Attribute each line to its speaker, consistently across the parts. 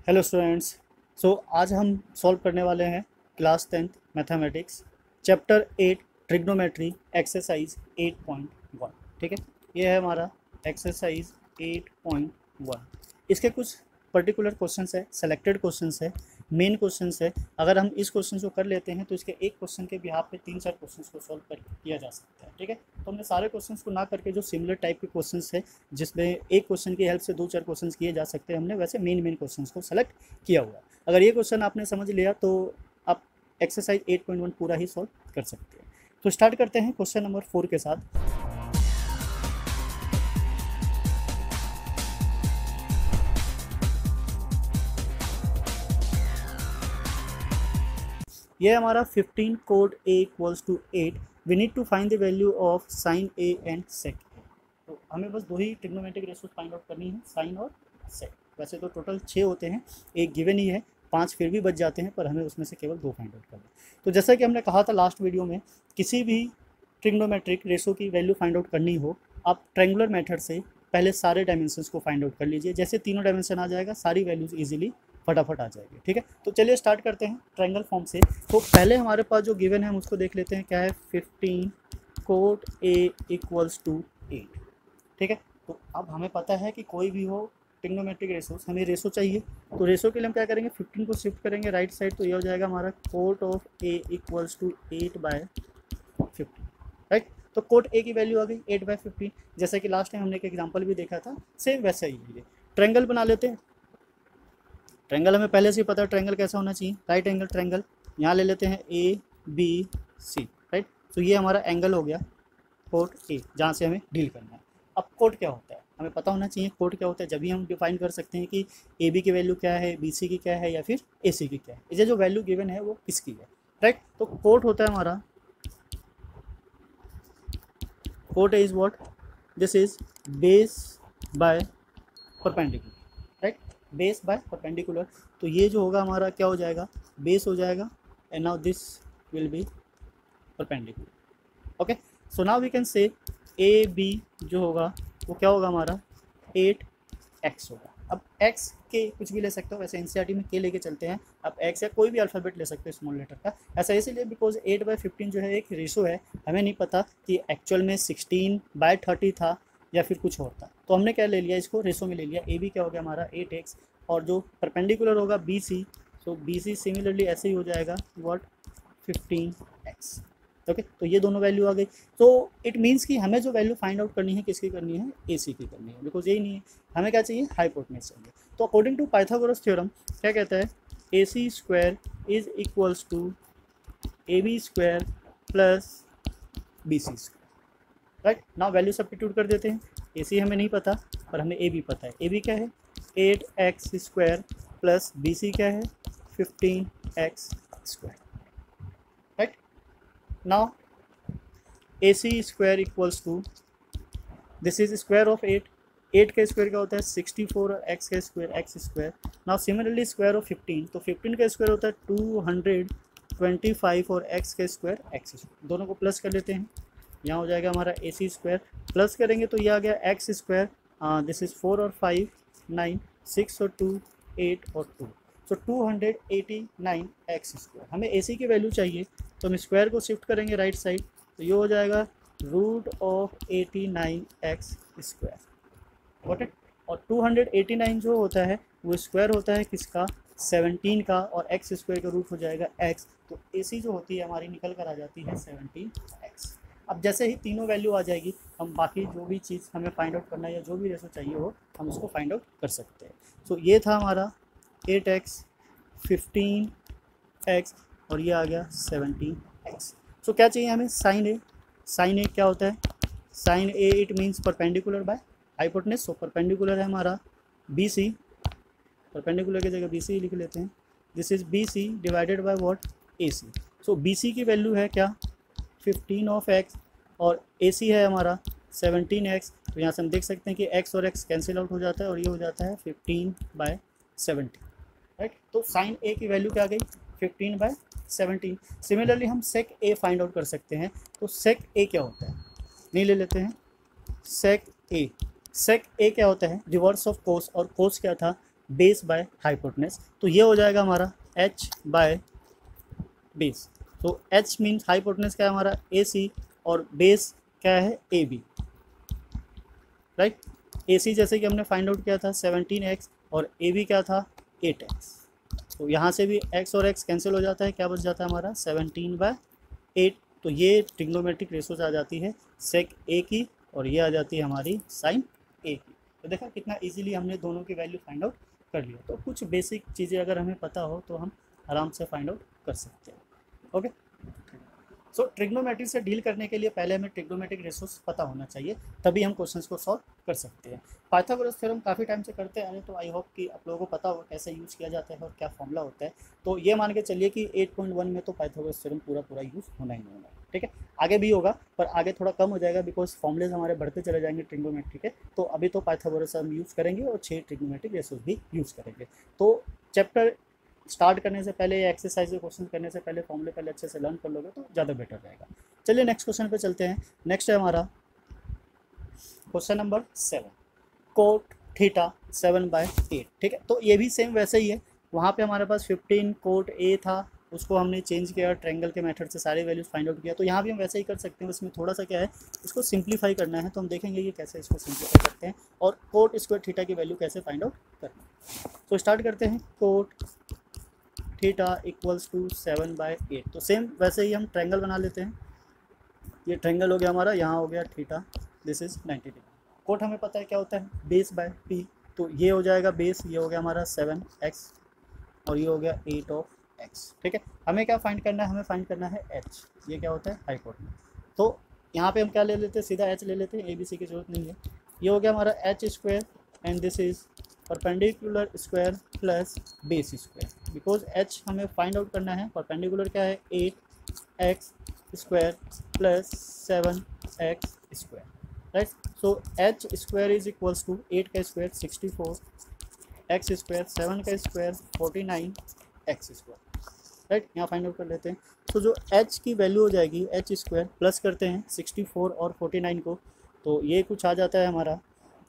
Speaker 1: Hello students. सो आज हम solve करने वाले हैं class 10th mathematics chapter 8 trigonometry exercise 8.1। ठीक है, ये है हमारा एक्सरसाइज 8.1। इसके कुछ पर्टिकुलर क्वेश्चंस है, सेलेक्टेड क्वेश्चंस है, मेन क्वेश्चंस है। अगर हम इस क्वेश्चन को कर लेते हैं तो इसके एक क्वेश्चन के बिहाफ पे 3-4 क्वेश्चंस को सॉल्व कर किया जा सकता है। ठीक है, तो हमने सारे क्वेश्चंस को ना करके जो सिमिलर टाइप के क्वेश्चंस है जिसमें एक क्वेश्चन की हेल्प से 2-4 क्वेश्चंस किए जा सकते हैं, हमने वैसे मेन क्वेश्चंस को सेलेक्ट किया हुआ है। अगर ये क्वेश्चन आपने समझ लिया तो आप एक्सरसाइज 8.1 पूरा ही सॉल्व कर सकते हैं। तो स्टार्ट करते हैं क्वेश्चन नंबर 4 के साथ। ये हमारा 15 cot a equals to 8। We need to find the value of sine a and sec a। तो हमें बस दो ही ट्रिग्नोमेट्रिक रेशोज फाइंड आउट करनी है, साइन और सेक। वैसे तो टोटल 6 होते हैं, एक गिवन ही है, 5 फिर भी बच जाते हैं, पर हमें उसमें से केवल 2 फाइंड आउट करना है। तो जैसा कि हमने कहा था लास्ट वीडियो में, किसी भी ट्रिग्नोमेट्रिक रेशो की वैल्यू फाइंड आउट करनी हो, आप ट्रायंगुलर मेथड से पहले सारे डायमेंशंस को फाइंड आउट कर लीजिए। जैसे तीनों डायमेंशन आ जाएगा, सारी वैल्यूज इजीली फटाफट आ जाएगी। ठीक है, तो चलिए स्टार्ट करते हैं ट्रायंगल फॉर्म से। तो पहले हमारे पास जो गिवन है हम उसको देख लेते हैं, क्या है। 15 कोट a इक्वल्स टू 8। ठीक है, तो अब हमें पता है कि कोई भी हो ट्रिग्नोमेट्रिक रेशोस, हमें रेशो चाहिए। तो रेशो के लिए हम क्या करेंगे, 15 को शिफ्ट करेंगे राइट साइड, तो ये हो जाएगा हमारा cot of a equals to 8/15। Right, तो कोट a की वैल्यू आ गई 8/15। जैसे कि लास्ट टाइम हमने एक एग्जांपल भी देखा था, सेम वैसा ही है। ट्रायंगल बना लेते हैं। ट्रायंगल हमें पहले से ही पता है ट्रायंगल कैसा होना चाहिए, राइट एंगल ट्रायंगल। यहाँ ले लेते हैं ABC। राइट, तो ये हमारा एंगल हो गया कोट A, जहाँ से हमें डील करना है। अब कोट क्या होता है हमें पता होना चाहिए। कोट क्या होता है, जब भी हम डिफाइन कर सकते हैं कि AB की वैल्यू क्या है, BC की क्या है, या फिर AC की क्या है। इसे जो वैल्यू गिवन है वो किसकी है। राइट, तो कोट होता है हमारा, cot is what, this is base by perpendicular. Right, base by perpendicular. तो ये जो होगा हमारा क्या हो जाएगा, बेस हो जाएगा, and now this will be perpendicular. Okay, so now we can say a B जो होगा वो क्या होगा हमारा 8x होगा। अब x के कुछ भी ले सकते हो, वैसे एनसीईआरटी में के लेके चलते हैं। अब x या कोई भी अल्फ़ाबेट ले सकते हो स्मॉल लेटर का। ऐसा इसलिए बिकॉज 8/15 जो है एक रेशो है, हमें नहीं पता कि एक्चुअल में 16/30 था या फिर कुछ और था। तो हमने क्या ले लिया, इसको रेशो में ले लिया। ए बी क्या हो गया हमारा 8x, और जो परपेंडिकुलर होगा BC, तो BC सिमिलरली ऐसे ही हो जाएगा व्हाट 15x। ओके, तो ये दोनों वैल्यू आ गई। तो इट मीन्स कि हमें जो वैल्यू फाइंड आउट करनी है किसकी करनी है, AC की करनी है, बिकॉज यही नहीं है, हमें क्या चाहिए, हाइपोटेन्यूज चाहिए। तो अकॉर्डिंग टू पाइथागोरस थ्योरम क्या कहता है, AC square is equals to AB square plus BC square. Right, now value substitute कर देते हैं। AC हमें नहीं पता, पर हमें AB पता है। AB क्या है 8x स्क्वायर प्लस BC क्या है 15x square. Right, now AC square equals to, this is square of 8 का स्क्वायर क्या होता है 64, और x का square x square. Now similarly square of 15, तो 15 का स्क्वायर होता है 225, और x का स्क्वायर x स्क्वायर। दोनों को प्लस कर लेते हैं, यहाँ हो जाएगा हमारा AC स्क्वायर। प्लस करेंगे तो ये आ गया x स्क्वायर, दिस इज 4 और 5 9, 6 और 2 8 और 2, सो 289x स्क्वायर। हमें AC की वैल्यू चाहिए, तो हम स्क्वायर को शिफ्ट करेंगे राइट साइड, तो ये हो जाएगा root of 89x square. Got it. और 289 जो होता है वो स्क्वायर होता है किसका, 17 का, और x स्क्वायर का रूट हो जाएगा x। तो AC जो होती है हमारी निकल कर आ जाती है 17x। अब जैसे ही तीनों वैल्यू आ जाएगी, हम बाकी जो भी चीज़ हमें फाइंड आउट करना है या जो भी रेशो चाहिए हो, हम उसको फाइंड आउट कर सकते हैं। सो ये था हमारा 8x 15x, और ये आ गया 17x। सो क्या चाहिए हमें, साइन ए। साइन ए क्या होता है, sine a it means perpendicular by hypotenuse. So perpendicular है हमारा BC, परपेंडिकुलर की जगह BC लिख लेते हैं। This is BC divided by what AC। So BC की वैल्यू है क्या 15 ऑफ x, और AC है हमारा 17x। तो यहाँ से हम देख सकते हैं कि x और x कैंसिल आउट हो जाता है, और ये हो जाता है 15/17। राइट, तो साइन A की वैल्यू क्या आ गई 15/17। सिमिलरली हम सेक A फाइंड आउट कर सकते हैं। तो सेक A क्या होता है, नहीं ले लेते हैं सेक A। सेक A क्या होता है, रिवर्स ऑफ कोस, और कोस क्या था बेस बाय हाइपोटेनस। तो ये हो जाएगा हमारा h बाय बेस। तो h मीन्स हाइपोटेनस क्या है हमारा AC और बेस क्या है AB, राइट। AC जैसे कि हमने फाइंड आउट किया था 17x और AB क्या था 8x। तो यहाँ से भी x और x कैंसिल हो जाता है, क्या बच जाता है हमारा 17/8। तो ये ट्रिग्नोमेट्रिक रेशोज आ जाती है सेक A की और ये आ जाती है हमारी साइन A की। तो देखा कितना इजीली हमने दोनों की वैल्यू फाइंड आउट कर लिया। तो कुछ बेसिक चीज़ें अगर हमें पता हो तो हम आराम से फाइंड आउट कर सकते हैं। ओके, सो ट्रिग्नोमेट्री से डील करने के लिए पहले हमें ट्रिग्नोमेट्रिक रेशोज पता होना चाहिए, तभी हम क्वेश्चंस को सॉल्व कर सकते हैं। पाइथागोरस थ्योरम काफ़ी टाइम से करते आ रहे, तो आई होप कि आप लोगों को पता होगा कैसे यूज़ किया जाता है और क्या फॉर्मूला होता है। तो ये मान के चलिए कि 8.1 में तो पाइथागोरस थ्योरम पूरा यूज़ होना ही होना है, ठीक है। आगे भी होगा पर आगे थोड़ा कम हो जाएगा बिकॉज फॉर्मूलेज हमारे बढ़ते चले जाएंगे ट्रिग्नोमेट्री के। तो अभी तो पाइथागोरस हम यूज़ करेंगे और 6 ट्रिग्नोमेट्रिक रेशोज भी यूज़ करेंगे। तो चैप्टर स्टार्ट करने से पहले या एक्सरसाइज के क्वेश्चन करने से पहले फॉर्मूले पहले अच्छे से लर्न कर लोगे तो ज़्यादा बेटर रहेगा। चलिए नेक्स्ट क्वेश्चन पे चलते हैं। नेक्स्ट है हमारा क्वेश्चन नंबर 7, कोट थीटा 7/8, ठीक है। तो ये भी सेम वैसे ही है, वहाँ पे हमारे पास 15 कोट A था, उसको हमने चेंज किया ट्रायंगल के मेथड से सारे वैल्यूज फाइंड आउट किया। तो यहाँ भी हम वैसे ही कर सकते हैं, उसमें थोड़ा सा क्या है इसको सिंप्लीफाई करना है। तो हम देखेंगे कि कैसे इसको सिंप्लीफाई करते हैं और कोट स्क्वायर थीटा की वैल्यू कैसे फाइंड आउट करना है। तो स्टार्ट करते हैं। Cot theta equals to 7/8। तो सेम वैसे ही हम ट्रायंगल बना लेते हैं। ये ट्रायंगल हो गया हमारा, यहाँ हो गया theta, this is 90 degree. Cot हमें पता है क्या होता है बेस बाय p। तो ये हो जाएगा बेस, ये हो गया हमारा 7x और ये हो गया 8 ऑफ x, ठीक है। हमें क्या फाइंड करना है, हमें फाइंड करना है h। ये क्या होता है हाइपोटेनस। तो यहाँ पे हम क्या ले लेते हैं, सीधा h ले लेते हैं, ABC की जरूरत नहीं है। ये हो गया हमारा h square and this is perpendicular square plus base square. Because h हमें फाइंड आउट करना है, परपेंडिकुलर क्या है 8x square plus 7x square, right. So h square is equals to 8 का स्क्वायर 64, x स्क्वायर 7 का स्क्वायर 49 x स्क्वायर, राइट। यहाँ find out कर लेते हैं। तो जो h की वैल्यू हो जाएगी h स्क्वायर प्लस करते हैं 64 और 49 को, तो ये कुछ आ जाता है हमारा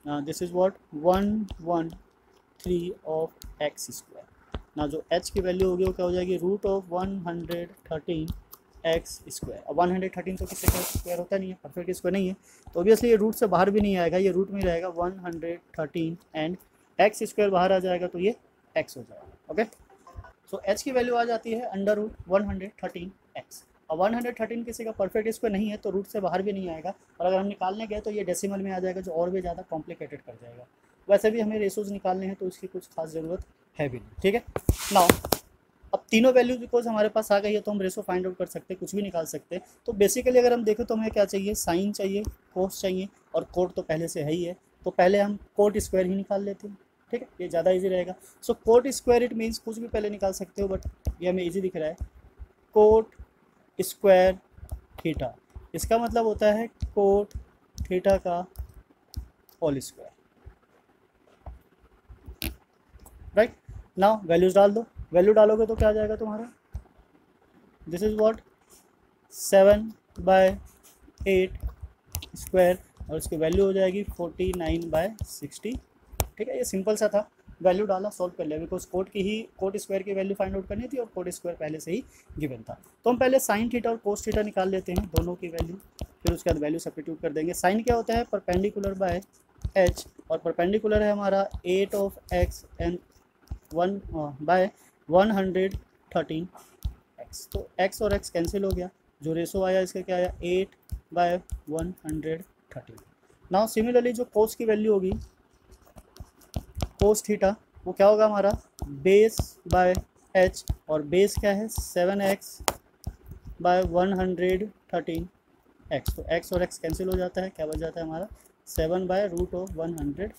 Speaker 1: this is what 113 of x square. ना जो h की वैल्यू होगी वो क्या हो जाएगी रूट ऑफ 113 एक्स स्क्वायर। अब 113 तो किसी का स्क्वायर होता नहीं है, परफेक्ट स्क्वायर नहीं है, तो ऑब्वियसली ये रूट से बाहर भी नहीं आएगा, ये रूट में रहेगा 113 एंड एक्स स्क्वायर बाहर आ जाएगा तो ये एक्स हो जाएगा। ओके, सो एच की वैल्यू आ जाती है अंडर रूट 113 एक्स। अब 113 किसी का परफेक्ट स्क्वायर नहीं है तो रूट से बाहर भी नहीं आएगा, और अगर हम निकालने गए तो ये डेसिमल में आ जाएगा जो और भी ज़्यादा कॉम्प्लिकेटेड कर जाएगा। वैसे भी हमें रेशोज निकालने हैं तो इसकी कुछ खास ज़रूरत है भी नहीं, ठीक है। नाउ अब तीनों वैल्यूज बिकॉज हमारे पास आ गई है तो हम रेशो फाइंड आउट कर सकते हैं, कुछ भी निकाल सकते हैं। तो बेसिकली अगर हम देखें तो हमें क्या चाहिए, साइन चाहिए, कोस चाहिए और कोट तो पहले से है ही है, तो पहले हम कोट स्क्वायर ही निकाल लेते हैं, ठीक है, ये ज़्यादा इजी रहेगा। सो कोट स्क्वायर इट मीन्स कुछ भी पहले निकाल सकते हो, बट ये हमें इजी दिख रहा है कोट स्क्वायर थीटा। इसका मतलब होता है कोट थीटा का whole square, right. Now values डाल दो, वैल्यू डालोगे तो क्या आ जाएगा तुम्हारा दिस इज व्हाट 7/8 स्क्वायर और इसकी वैल्यू हो जाएगी 49/60, ठीक है। ये सिंपल सा था, वैल्यू डाला सॉल्व कर लिया बिकॉज कोट स्क्वायर की वैल्यू फाइंड आउट करनी थी और कोट स्क्वायर पहले से ही गिवन था। तो हम पहले साइन थीटा और कोस थीटा निकाल लेते हैं दोनों की वैल्यू, फिर उसके बाद वैल्यू सब्स्टिट्यूट कर देंगे। साइन क्या होता है परपेंडिकुलर बाय h और परपेंडिकुलर है हमारा 8 ऑफ x एंड 113 x। तो x और x कैंसिल हो गया, जो रेशो आया इसका क्या आया 8/113। नाउ सिमिलरली जो कोस की वैल्यू होगी कोस थीटा वो क्या होगा हमारा बेस बाय h और बेस क्या है 7x/113 x। तो x और x कैंसिल हो जाता है, क्या बच जाता है हमारा 7/√113।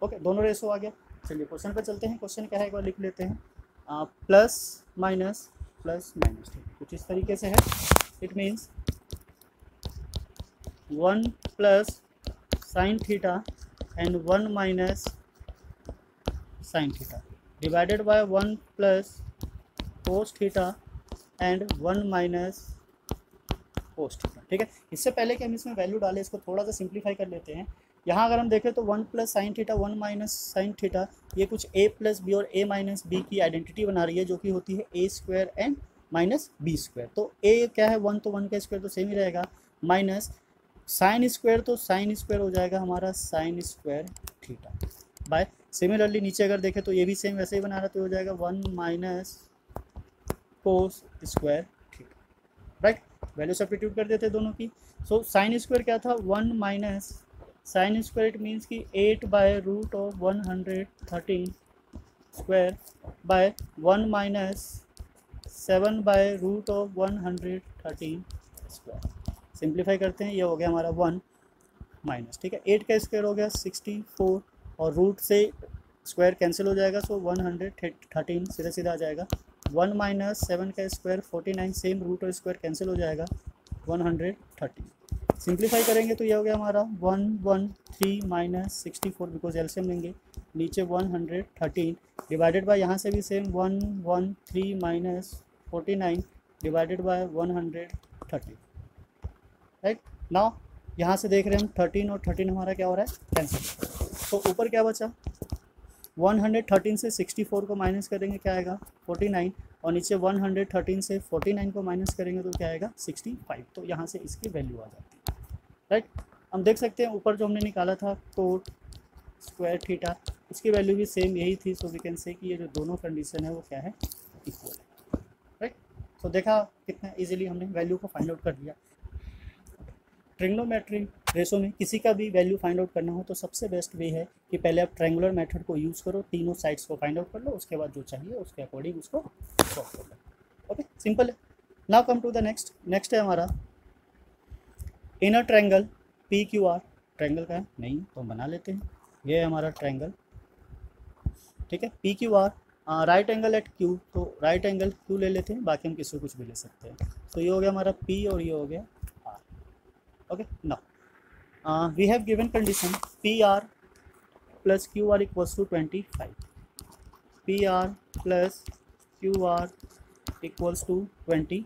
Speaker 1: ओके, दोनों रेशो आ गया। चलिए क्वेश्चन पे चलते हैं। क्वेश्चन क्या है एक बार लिख लेते हैं, प्लस माइनस प्लस माइनस, ठीक है, कुछ इस तरीके से है। It means 1 plus sine theta and 1 minus sine theta divided by 1 plus cos theta and 1 minus cos theta, ठीक है। इससे पहले कि हम इसमें वैल्यू डालें इसको थोड़ा सा सिंप्लीफाई कर लेते हैं। यहाँ अगर हम देखें तो 1 plus sine theta 1 minus sine theta, ये कुछ a प्लस बी और a माइनस बी की आइडेंटिटी बना रही है, जो कि होती है a square and minus b square. तो a क्या है 1, तो 1 का स्क्वायर तो सेम ही रहेगा, माइनस साइन स्क्वायर, तो साइन स्क्वायर हो जाएगा हमारा sine square theta by, similarly नीचे अगर देखें तो ये भी सेम वैसे ही बना रहा, तो हो जाएगा 1 minus cos square theta, right. Value substitute कर देते हैं दोनों की। सो साइन स्क्वायर क्या था 1 minus sine square, it means कि 8 by root of 113 square by 1 minus 7 by root of 113 square. Simplify करते हैं, ये हो गया हमारा 1 माइनस, ठीक है, 8 का स्क्वायर हो गया 64 और रूट से स्क्वायर कैंसिल हो जाएगा, सो 113 सीधा सीधा आ जाएगा। 1 माइनस 7 का स्क्वायर 49, सेम रूट और स्क्वायर कैंसिल हो जाएगा 113। सिंप्लीफाई करेंगे तो ये हो गया हमारा 113 माइनस 64, बिकॉज एलसीएम लेंगे, नीचे 113 डिवाइडेड बाय, यहाँ से भी same 113 minus 49 divided by 113, right. Now यहाँ से देख रहे हैं हम 13 और 13 हमारा क्या हो रहा है कैंसिल, तो ऊपर क्या बचा 113 से 64 को माइनस करेंगे क्या आएगा 49, और नीचे 113 से 49 को माइनस करेंगे तो क्या आएगा 65, तो यहाँ से इसकी वैल्यू आ जाती है, राइट। हम देख सकते हैं ऊपर जो हमने निकाला था कोट स्क्वायर थीटा, उसकी वैल्यू भी सेम यही थी, सो वी कैन से कि ये जो दोनों कंडीशन है वो क्या है इक्वल है, राइट। तो देखा कितना इजीली हमने वैल्यू को फाइंड आउट कर दिया। ट्रिग्नोमेट्रिक रेशो में किसी का भी वैल्यू फाइंड आउट करना हो तो सबसे बेस्ट वे है कि पहले आप ट्रायंगुलर मेथड को यूज़ करो, तीनों साइड्स को फाइंड आउट कर लो, उसके बाद जो चाहिए उसके अकॉर्डिंग उसको सॉल्व कर लो। ओके, सिंपल है। Now come to the next है हमारा inner triangle P Q R. Triangle का है नहीं तो हम बना लेते हैं, ये है हमारा ट्रायंगल, ठीक है, P Q R, right angle at Q, तो राइट एंगल क्यू ले लेते हैं, बाकी हम किसी कुछ भी ले सकते हैं। तो ये हो गया हमारा पी और ये हो गया R. Okay, now we have given condition P R plus Q R equals to 25, P R plus Q R equals to 25।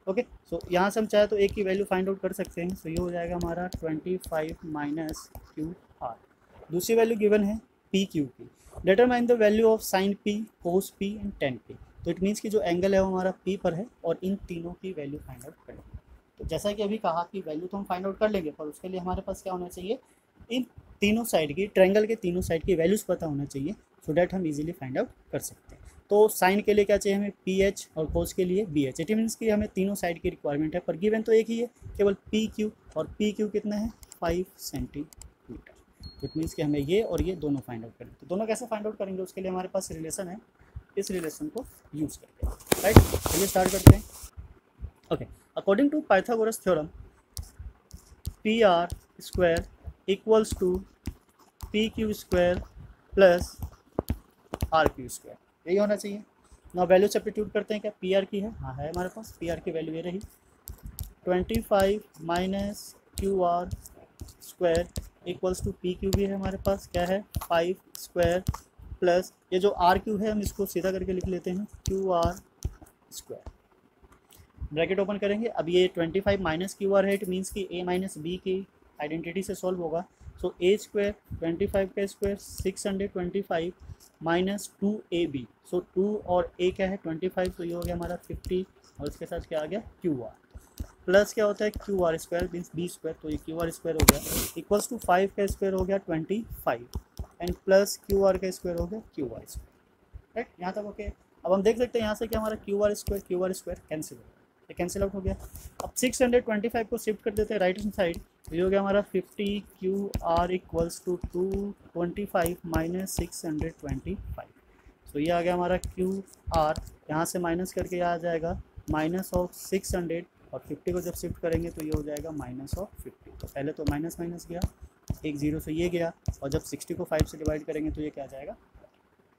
Speaker 1: Okay, so यहाँ से हम चाहे तो एक की वैल्यू फाइंड आउट कर सकते हैं, सो ये हो जाएगा हमारा 25 माइनस क्यू आर। दूसरी वैल्यू गिवन है पी क्यू की, determine the value of sign P, cos P and ten P. तो इट मीन्स कि जो एंगल है वो हमारा पी पर है और इन तीनों की वैल्यू फाइंड आउट करेंगे। तो जैसा कि अभी कहा कि वैल्यू तो हम फाइंड आउट कर लेंगे, पर उसके लिए हमारे पास क्या होना चाहिए, इन तीनों साइड की, ट्रायंगल के तीनों साइड की वैल्यूज़ पता होना चाहिए, सो डैट हम इजीली फाइंड आउट कर सकते हैं। तो साइन के लिए क्या चाहिए हमें पी एच और कोस के लिए बी एच। इट मीन्स कि हमें तीनों साइड की रिक्वायरमेंट है, पर गिवन तो एक ही है, केवल पी क्यू, और पी क्यू कितना है 5 सेंटीमीटर। इट मीन्स कि हमें ये और ये दोनों फाइंड आउट करेंगे। तो दोनों कैसे फाइंड आउट करेंगे, उसके लिए हमारे पास रिलेशन है, इस रिलेशन को यूज़ करके, राइट। चलिए स्टार्ट करते हैं। Okay, according to Pythagoras theorem P R square equals to P Q square plus R Q square, यही होना चाहिए ना। वैल्यू सब्स्टिट्यूट करते हैं, क्या पी आर की है, हाँ है हमारे पास, पी आर की वैल्यू ये रही 25 minus Q R square equals to P Q भी है हमारे पास, क्या है 5 स्क्वायर प्लस ये जो आर क्यू है हम इसको सीधा करके लिख लेते हैं Q R square, bracket open करेंगे। अब ये 25 माइनस क्यू आर है, इट मीन्स कि ए माइनस बी की आइडेंटिटी से सॉल्व होगा, सो ए स्क्वायर 25 का स्क्वायर 625 माइनस 2ab, सो 2 और a क्या है 25, तो ये हो गया हमारा 50 और इसके साथ क्या आ गया क्यू आर, प्लस क्या होता है Q R square means b square, तो ये क्यू आर स्क्वायर हो गया इक्वल्स टू 5 का स्क्वायर हो गया 25 एंड प्लस क्यू आर का स्क्वायर हो गया क्यू आर स्क्वायर, राइट। यहाँ तक ओके। अब हम देख सकते हैं यहाँ से कि हमारा क्यू आर स्क्वायर कैंसिल हो गया, ये कैंसिल आउट हो गया। अब 625 को शिफ्ट कर देते हैं राइट हैंड साइड, तो ये हो गया हमारा 50 Q R equals to 225 minus 625, तो ये आ गया हमारा क्यू आर, यहाँ से माइनस करके यहाँ आ जाएगा माइनस ऑफ 600 और 50 को जब शिफ्ट करेंगे तो ये हो जाएगा माइनस ऑफ 50। तो पहले तो माइनस माइनस गया, एक जीरो से ये गया, और जब 60 को 5 से डिवाइड करेंगे तो ये क्या आ जाएगा,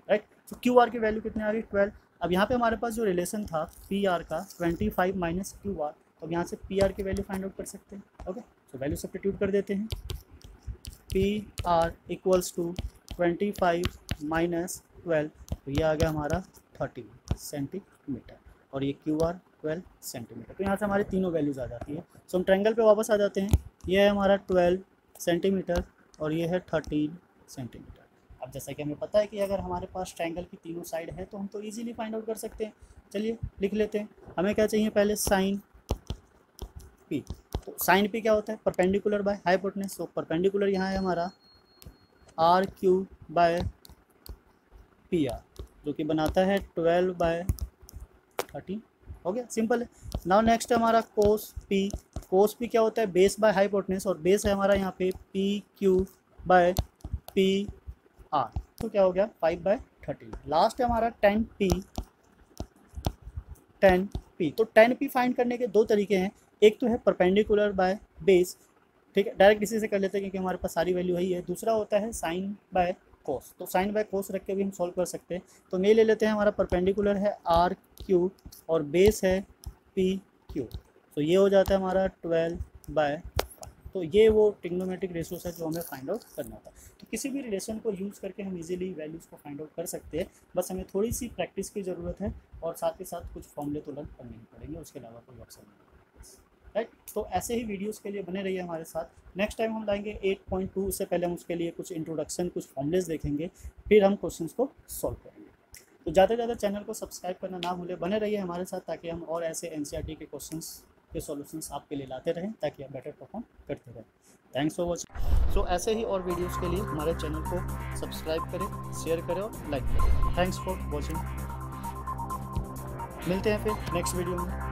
Speaker 1: राइट। तो क्यू आर की वैल्यू कितनी आ गई 12। अब यहाँ पे हमारे पास जो रिलेशन था पी आर का 25 माइनस क्यू आर, तो अब यहाँ से पी आर की वैल्यू फाइंड आउट कर सकते हैं। ओके, तो वैल्यू सब्स्टिट्यूट कर देते हैं, P R equals to 25 minus 12, तो ये आ गया हमारा 13 सेंटीमीटर और ये क्यू आर 12 सेंटीमीटर। तो यहाँ से हमारी तीनों वैल्यूज़ आ जाती है। सो हम ट्रायंगल पे वापस आ जाते हैं, ये है हमारा 12 सेंटीमीटर और ये है 13 सेंटीमीटर। अब जैसा कि हमें पता है कि अगर हमारे पास ट्रायंगल की तीनों साइड है तो हम तो इजीली फाइंड आउट कर सकते हैं। चलिए लिख लेते हैं। हमें क्या चाहिए पहले, साइन पी। तो साइन पी क्या होता है, परपेंडिकुलर बाय हाइपोटेनस। तो परपेंडिकुलर यहाँ है हमारा R Q by P R, जो कि बनाता है 12/13। हो गया, सिंपल है। नाउ नेक्स्ट है हमारा कोस पी। कोस पी क्या होता है, बेस बाय हाइपोटेनस, और बेस है हमारा यहाँ पे P Q by P are, तो क्या हो गया 5/13। लास्ट है हमारा 10p। तो 10p फाइंड करने के दो तरीके हैं, एक तो है परपेंडिकुलर बाय बेस, ठीक है, डायरेक्ट इसी से कर लेते हैं क्योंकि हमारे पास सारी वैल्यू वही है। दूसरा होता है साइन बाय कोस, तो साइन बाय कोस रख के भी हम सॉल्व कर सकते हैं। तो मैं ले लेते हैं, हमारा परपेंडिकुलर है आर क्यू और बेस है पी क्यू, तो ये हो जाता है हमारा 12/5। तो ये वो ट्रिग्नोमेट्रिक रेशियोज है जो हमें फाइंड आउट करना होता है। तो किसी भी रिलेशन को यूज़ करके हम इजीली वैल्यूज़ को फाइंड आउट कर सकते हैं, बस हमें थोड़ी सी प्रैक्टिस की ज़रूरत है और साथ ही साथ कुछ फॉर्मूले तो लर्न करने ही पड़ेंगे, उसके अलावा कोई ऑप्शन नहीं है, राइट। तो ऐसे ही वीडियोस के लिए बने रहिए हमारे साथ। नेक्स्ट टाइम हम लाएंगे 8.2, उससे पहले हम उसके लिए कुछ इंट्रोडक्शन, कुछ फॉर्मूलेस देखेंगे, फिर हम क्वेश्चंस को सॉल्व करेंगे। तो ज़्यादा से ज़्यादा चैनल को सब्सक्राइब करना ना भूलें, बने रहिए हमारे साथ ताकि हम और ऐसे एनसीईआरटी के क्वेश्चंस के सॉल्यूशंस आपके लिए लाते रहें, ताकि आप बेटर परफॉर्म करते रहें। Thanks for watching. सो ऐसे ही और वीडियोज़ के लिए हमारे चैनल को सब्सक्राइब करें, शेयर करें और लाइक करें। Thanks for watching. मिलते हैं फिर नेक्स्ट वीडियो में।